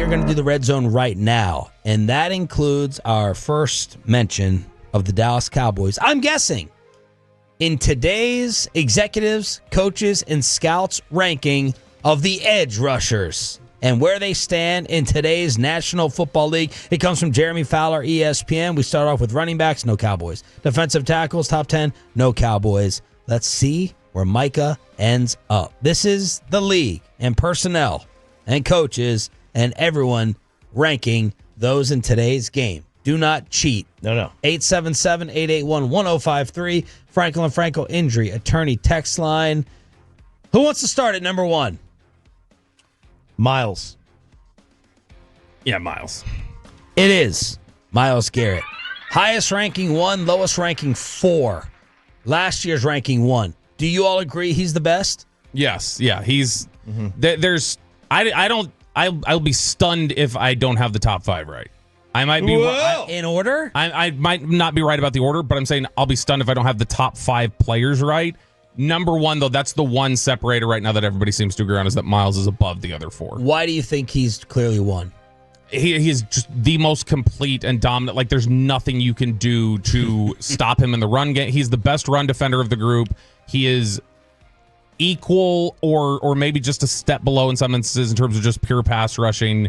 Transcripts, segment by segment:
are going to do the Red Zone right now, and that includes our first mention of the Dallas Cowboys. I'm guessing in today's executives, coaches, and scouts ranking of the edge rushers and where they stand in today's National Football League. It comes from Jeremy Fowler, ESPN. We start off with running backs, no Cowboys. Defensive tackles, top 10, no Cowboys. Let's see where Micah ends up. This is the league and personnel and coaches and everyone ranking those in today's game. Do not cheat. No. 877-881-1053. Franklin Franco Injury Attorney text line. Who wants to start at number one? Miles. Yeah, Miles. It is Myles Garrett. Highest ranking 1, lowest ranking 4. Last year's ranking 1. Do you all agree he's the best? Yes. Yeah, he's there's I'll be stunned if I don't have the top 5 right. I might be in order? I might not be right about the order, but I'm saying I'll be stunned if I don't have the top 5 players right. Number 1, though, that's the one separator right now that everybody seems to agree on, is that Miles is above the other 4. Why do you think he's clearly 1? He is just the most complete and dominant. Like, there's nothing you can do to stop him in the run game. He's the best run defender of the group. He is equal or maybe just a step below in some instances in terms of just pure pass rushing.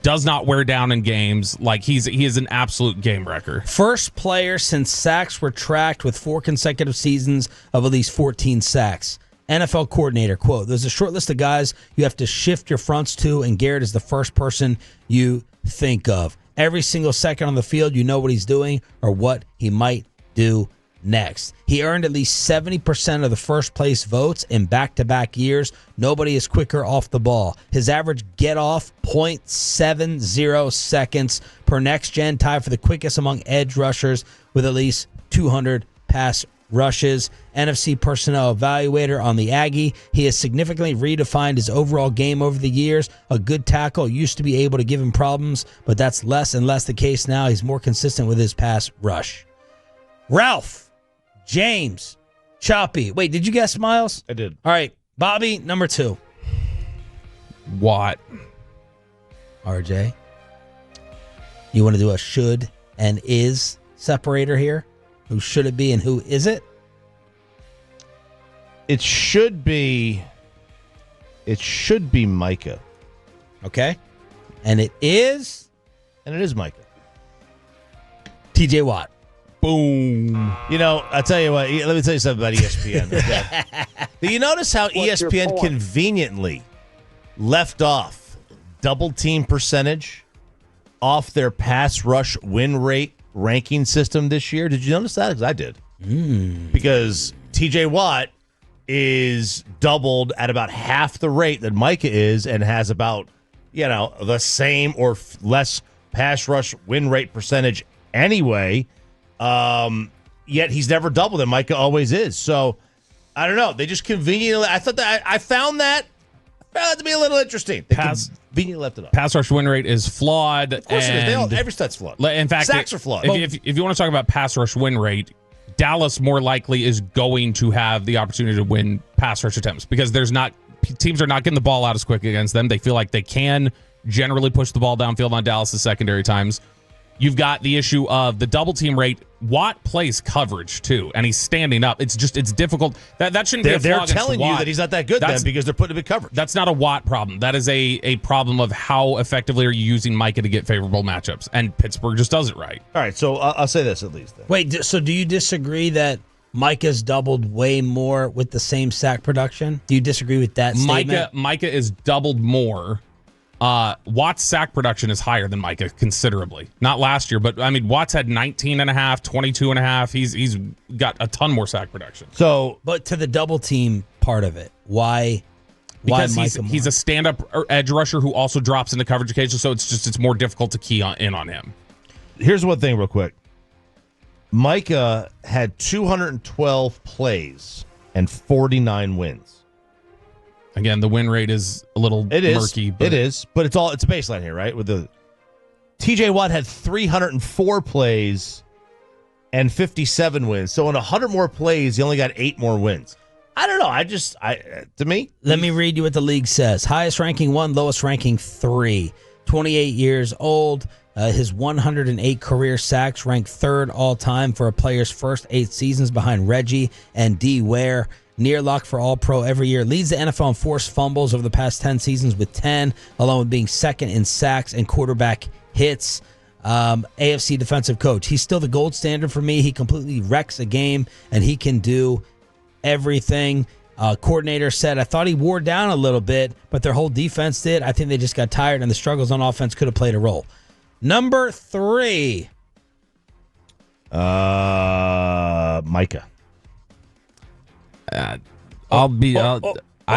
Does not wear down in games. Like, he is an absolute game wrecker. First player since sacks were tracked with 4 consecutive seasons of at least 14 sacks. NFL coordinator, quote, "There's a short list of guys you have to shift your fronts to, and Garrett is the first person you think of. Every single second on the field, you know what he's doing or what he might do next." He earned at least 70% of the first place votes in back-to-back years. Nobody is quicker off the ball. His average get-off, 0.70 seconds per next-gen, tied for the quickest among edge rushers with at least 200 pass rushes. NFC personnel evaluator on the Aggie. He has significantly redefined his overall game over the years. A good tackle used to be able to give him problems, but that's less and less the case now. He's more consistent with his pass rush. Ralph, James, Choppy. Wait, did you guess Miles? I did. All right, Bobby, number 2. Watt. RJ, you want to do a should and is separator here? Who should it be and who is it? It should be Micah. Okay. And it is? And it is Micah. TJ Watt. Boom. You know, I'll tell you what, let me tell you something about ESPN. Okay? Do you notice how ESPN conveniently left off double team percentage off their pass rush win rate ranking system this year? Did you notice that? Because I did. Because TJ Watt is doubled at about half the rate that Micah is and has about, the same or less pass rush win rate percentage anyway. Yet he's never doubled him. Micah always is. So I don't know. They just conveniently. I found that to be a little interesting. They conveniently left it up. Pass rush win rate is flawed. Of course it is. Every stat's flawed. In fact, sacks are flawed. If you want to talk about pass rush win rate, Dallas more likely is going to have the opportunity to win pass rush attempts because teams are not getting the ball out as quick against them. They feel like they can generally push the ball downfield on Dallas' secondary times. You've got the issue of the double team rate. Watt plays coverage too, and he's standing up. It's difficult. That shouldn't be a flaw. They're telling you that he's not that good then because they're putting him in coverage. That's not a Watt problem. That is a problem of how effectively are you using Micah to get favorable matchups, and Pittsburgh just does it right. All right, so I'll say this at least. Then. Wait, so do you disagree that Micah's doubled way more with the same sack production? Do you disagree with that statement? Micah is doubled more. Watt's sack production is higher than Micah considerably. Not last year, but I mean, Watt's had 19.5, 22.5. He's got a ton more sack production. So, but to the double team part of it, why? Because Micah he's a stand-up edge rusher who also drops into coverage occasionally, so it's more difficult to key in on him. Here's one thing real quick. Micah had 212 plays and 49 wins. Again, the win rate is a little murky. But it is, but it's a baseline here, right? With the TJ Watt had 304 plays and 57 wins. So in 100 more plays, he only got 8 more wins. I don't know. To me. Let me read you what the league says. Highest ranking 1, lowest ranking 3. 28 years old. His 108 career sacks ranked third all time for a player's first 8 seasons behind Reggie and D. Ware. Near lock for All-Pro every year. Leads the NFL in forced fumbles over the past 10 seasons with 10, along with being second in sacks and quarterback hits. AFC defensive coach. He's still the gold standard for me. He completely wrecks a game, and he can do everything. Coordinator said, I thought he wore down a little bit, but their whole defense did. I think they just got tired, and the struggles on offense could have played a role. Number 3. Micah. I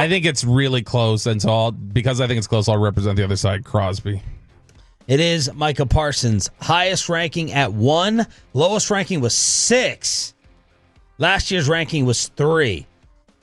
think it's really close, and so because I think it's close, I'll represent the other side. Crosby. It is Micah Parsons. Highest ranking at 1. Lowest ranking was 6. Last year's ranking was 3.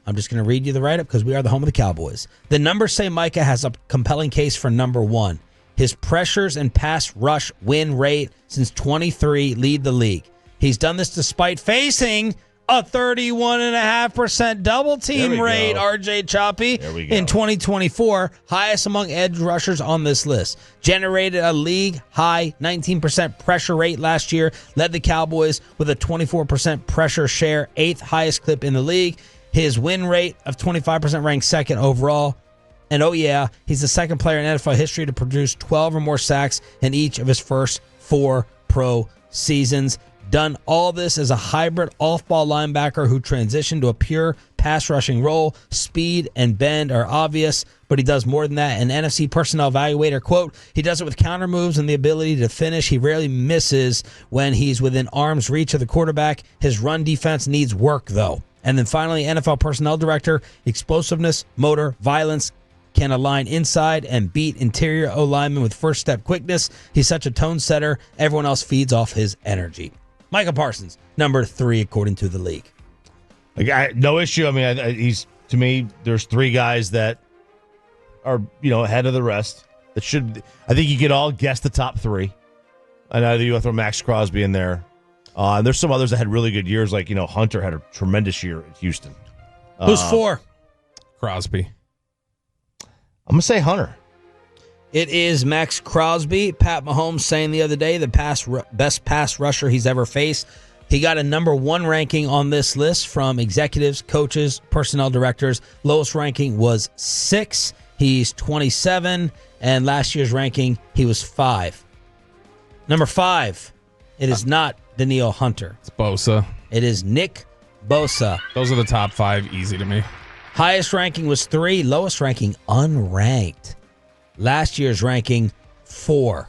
I'm just going to read you the write-up because we are the home of the Cowboys. The numbers say Micah has a compelling case for number 1. His pressures and pass rush win rate since 23 lead the league. He's done this despite facing a 31.5% double team rate, RJ Choppy, in 2024, highest among edge rushers on this list. Generated a league-high 19% pressure rate last year, led the Cowboys with a 24% pressure share, 8th highest clip in the league. His win rate of 25% ranked second overall. And oh yeah, he's the second player in NFL history to produce 12 or more sacks in each of his first 4 pro seasons. Done all this as a hybrid off-ball linebacker who transitioned to a pure pass rushing role. Speed and bend are obvious, but he does more than that. An NFC personnel evaluator, quote, he does it with counter moves and the ability to finish. He rarely misses when he's within arm's reach of the quarterback. His run defense needs work, though. And then finally, NFL personnel director, explosiveness, motor, violence, can align inside and beat interior O-linemen with first-step quickness. He's such a tone setter. Everyone else feeds off his energy. Micah Parsons, number 3 according to the league. No issue. I mean, he's, to me, there's 3 guys that are, ahead of the rest. That should, I think you could all guess the top 3. I know you throw Max Crosby in there. And there's some others that had really good years, like, Hunter had a tremendous year at Houston. Who's 4? Crosby. I'm going to say Hunter. It is Max Crosby. Pat Mahomes saying the other day the best pass rusher he's ever faced. He got a number 1 ranking on this list from executives, coaches, personnel directors. Lowest ranking was 6. He's 27, and last year's ranking, he was 5. Number 5, it is not Danielle Hunter. It's Bosa. It is Nick Bosa. Those are the top 5, easy to me. Highest ranking was 3. Lowest ranking, unranked. Last year's ranking, 4.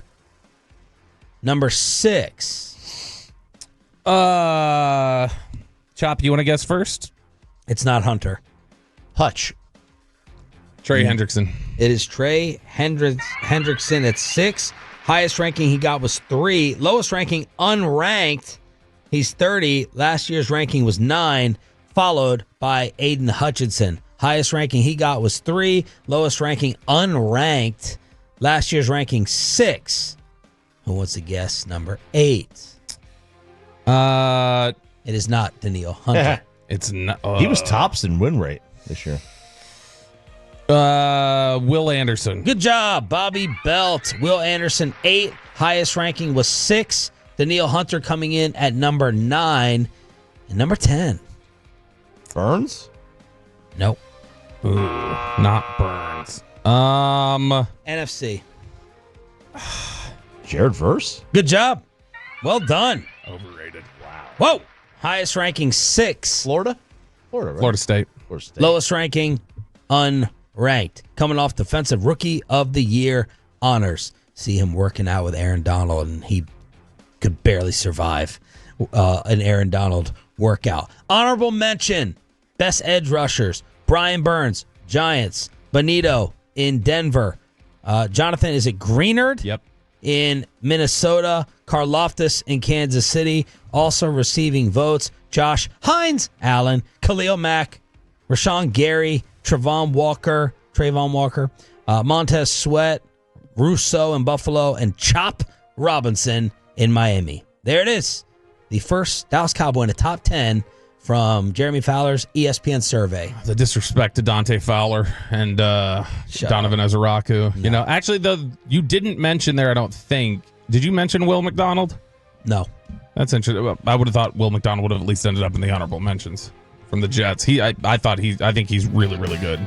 Number 6. Chop, you want to guess first? It's not Hunter. Hutch. Trey Hendrickson. It is Trey Hendrickson at 6. Highest ranking he got was 3. Lowest ranking, unranked. He's 30. Last year's ranking was 9, followed by Aiden Hutchinson. Highest ranking he got was 3. Lowest ranking, unranked. Last year's ranking, 6. Who wants to guess number 8? It is not Danielle Hunter. It's not. He was tops in win rate this year. Will Anderson. Good job, Bobby Belt. Will Anderson, 8. Highest ranking was 6. Danielle Hunter coming in at number 9. And number 10. Burns? Nope. Ooh, not Burns. NFC. Jared Verse? Good job. Well done. Overrated. Wow. Whoa. Highest ranking, 6. Florida? Right? Florida State. Lowest ranking, unranked. Coming off Defensive Rookie of the Year honors. See him working out with Aaron Donald, and he could barely survive an Aaron Donald workout. Honorable mention, best edge rushers. Brian Burns, Giants. Benito in Denver. Jonathan, is it Greenard? Yep. In Minnesota. Karlaftis in Kansas City. Also receiving votes, Josh Hines Allen, Khalil Mack, Rashawn Gary, Trayvon Walker, Montez Sweat, Russo in Buffalo, and Chop Robinson in Miami. There it is. The first Dallas Cowboy in the top 10 from Jeremy Fowler's ESPN survey. The disrespect to Dante Fowler and Donovan Ezeraku. No. You know, actually, though, you didn't mention there, I don't think. Did you mention Will McDonald? No. That's interesting. I would have thought Will McDonald would have at least ended up in the honorable mentions from the Jets. I think he's really, really good.